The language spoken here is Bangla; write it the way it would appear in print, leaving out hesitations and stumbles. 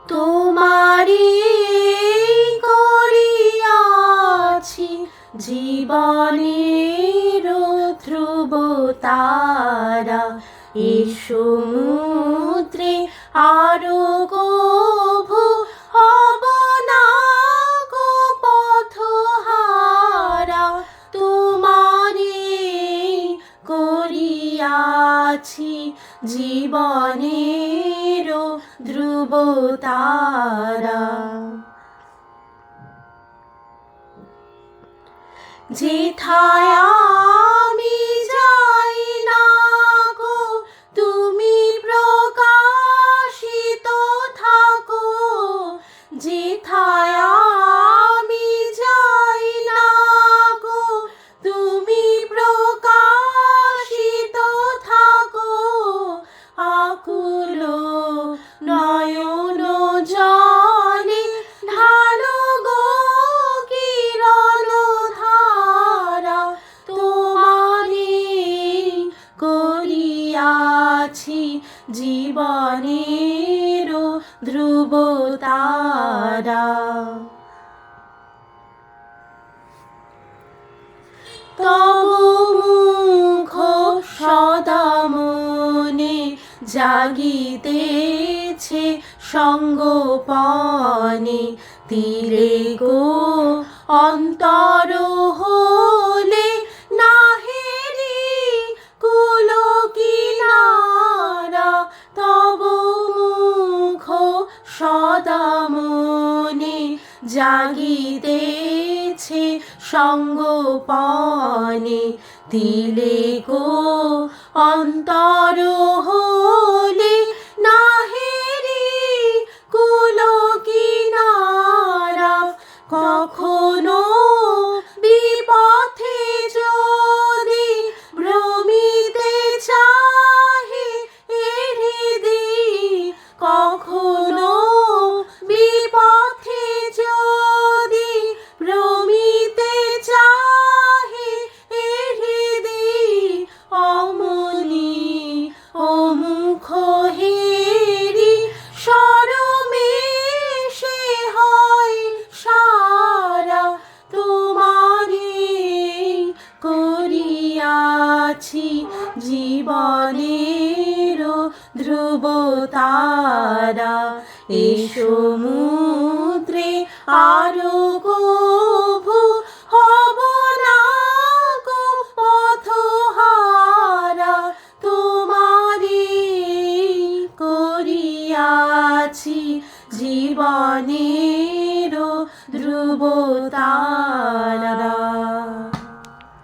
তোমারি করিয়াছি জীবনের ধ্রুব তারা, এ সমুদ্রে আরো কভু হব না গো পথহারা। তোমারি করিয়াছি জীবনের ধ্রুব তারা। যেথায় আমি যাই না গো তুমি প্রকাশিত থাকো, যেথায় আমি যাই না গো তুমি প্রকাশিত থাকো। আকুল নয়ন জলে ঢালো গো কিরণ ধারা, তোমারি করিয়াছি জীবনের ধ্রুব তারা। তব মুখ সদা মনে জাগিতেছে সঙ্গোপনে, তীরে গো অন্তর হলে নাহেরি কুল কিনারা। তব মুখ সদা মনে জাগিতেছে সঙ্গোপনে, দিলে গো অন্তর হলে নাহেরি কুল কিনারা। কখনো বিপথে যদি ভ্রমিতে চাহে এ হৃদয়, কখনো বিপথে যদি ভ্রমিতে চাহে এ হৃদয়, অমনি ও মুখ হেরি শরমে সে হয় সারা। তোমারি করিয়াছি জীবনের ধ্রুব তারা, এ সমুদ্রে আরো কভু হব না গো পথহারা। তোমারি করিয়াছি জীবনের ধ্রুব তারা।